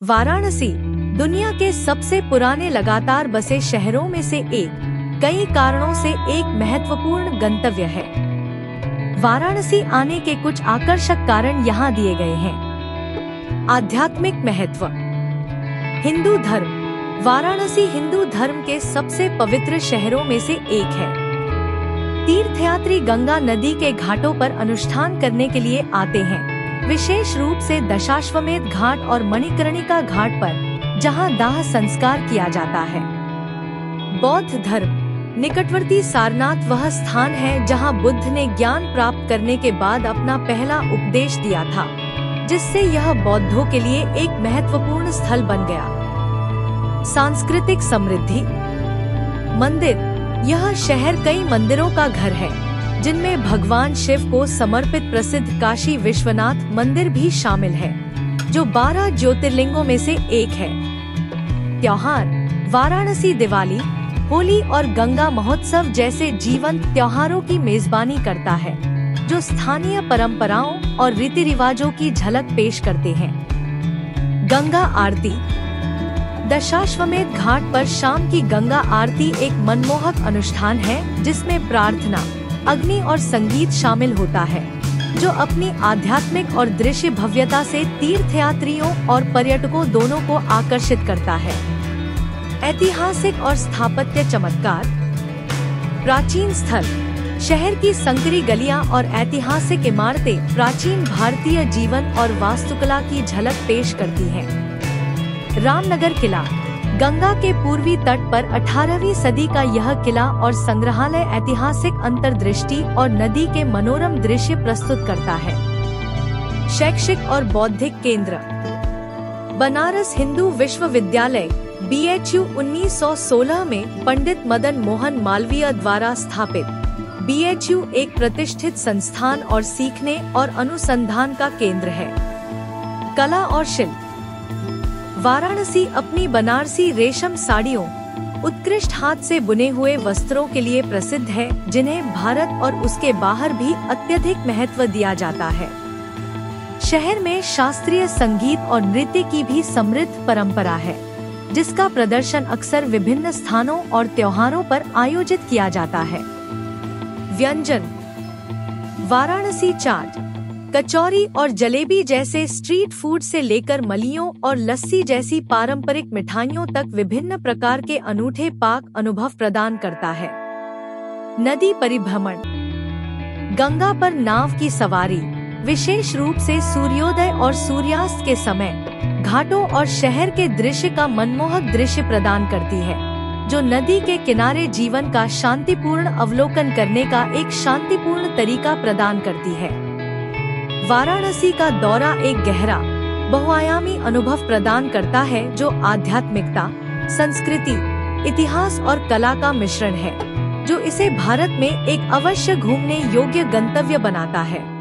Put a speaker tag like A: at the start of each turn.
A: वाराणसी दुनिया के सबसे पुराने लगातार बसे शहरों में से एक, कई कारणों से एक महत्वपूर्ण गंतव्य है। वाराणसी आने के कुछ आकर्षक कारण यहाँ दिए गए हैं। आध्यात्मिक महत्व। हिंदू धर्म। वाराणसी हिंदू धर्म के सबसे पवित्र शहरों में से एक है। तीर्थयात्री गंगा नदी के घाटों पर अनुष्ठान करने के लिए आते हैं, विशेष रूप से दशाश्वमेध घाट और मणिकर्णिका घाट पर, जहां दाह संस्कार किया जाता है। बौद्ध धर्म। निकटवर्ती सारनाथ वह स्थान है जहां बुद्ध ने ज्ञान प्राप्त करने के बाद अपना पहला उपदेश दिया था, जिससे यह बौद्धों के लिए एक महत्वपूर्ण स्थल बन गया। सांस्कृतिक समृद्धि। मंदिर। यह शहर कई मंदिरों का घर है, जिनमें भगवान शिव को समर्पित प्रसिद्ध काशी विश्वनाथ मंदिर भी शामिल है, जो 12 ज्योतिर्लिंगों में से एक है। त्योहार। वाराणसी दिवाली, होली और गंगा महोत्सव जैसे जीवंत त्योहारों की मेजबानी करता है, जो स्थानीय परंपराओं और रीति रिवाजों की झलक पेश करते हैं। गंगा आरती। दशाश्वमेध घाट पर शाम की गंगा आरती एक मनमोहक अनुष्ठान है, जिसमें प्रार्थना, अग्नि और संगीत शामिल होता है, जो अपनी आध्यात्मिक और दृश्य भव्यता से तीर्थयात्रियों और पर्यटकों दोनों को आकर्षित करता है। ऐतिहासिक और स्थापत्य चमत्कार। प्राचीन स्थल। शहर की संकरी गलियां और ऐतिहासिक इमारतें प्राचीन भारतीय जीवन और वास्तुकला की झलक पेश करती हैं। रामनगर किला। गंगा के पूर्वी तट पर 18वीं सदी का यह किला और संग्रहालय ऐतिहासिक अंतर्दृष्टि और नदी के मनोरम दृश्य प्रस्तुत करता है। शैक्षिक और बौद्धिक केंद्र। बनारस हिंदू विश्वविद्यालय BHU 1916 में पंडित मदन मोहन मालवीय द्वारा स्थापित। BHU एक प्रतिष्ठित संस्थान और सीखने और अनुसंधान का केंद्र है। कला और शिल्प। वाराणसी अपनी बनारसी रेशम साड़ियों, उत्कृष्ट हाथ से बुने हुए वस्त्रों के लिए प्रसिद्ध है, जिन्हें भारत और उसके बाहर भी अत्यधिक महत्व दिया जाता है। शहर में शास्त्रीय संगीत और नृत्य की भी समृद्ध परंपरा है, जिसका प्रदर्शन अक्सर विभिन्न स्थानों और त्योहारों पर आयोजित किया जाता है। व्यंजन। वाराणसी चाट, कचौरी और जलेबी जैसे स्ट्रीट फूड से लेकर मलियों और लस्सी जैसी पारंपरिक मिठाइयों तक विभिन्न प्रकार के अनूठे पाक अनुभव प्रदान करता है। नदी परिभ्रमण। गंगा पर नाव की सवारी, विशेष रूप से सूर्योदय और सूर्यास्त के समय, घाटों और शहर के दृश्य का मनमोहक दृश्य प्रदान करती है, जो नदी के किनारे जीवन का शांतिपूर्ण अवलोकन करने का एक शांतिपूर्ण तरीका प्रदान करती है। वाराणसी का दौरा एक गहरा, बहुआयामी अनुभव प्रदान करता है, जो आध्यात्मिकता, संस्कृति, इतिहास और कला का मिश्रण है, जो इसे भारत में एक अवश्य घूमने योग्य गंतव्य बनाता है।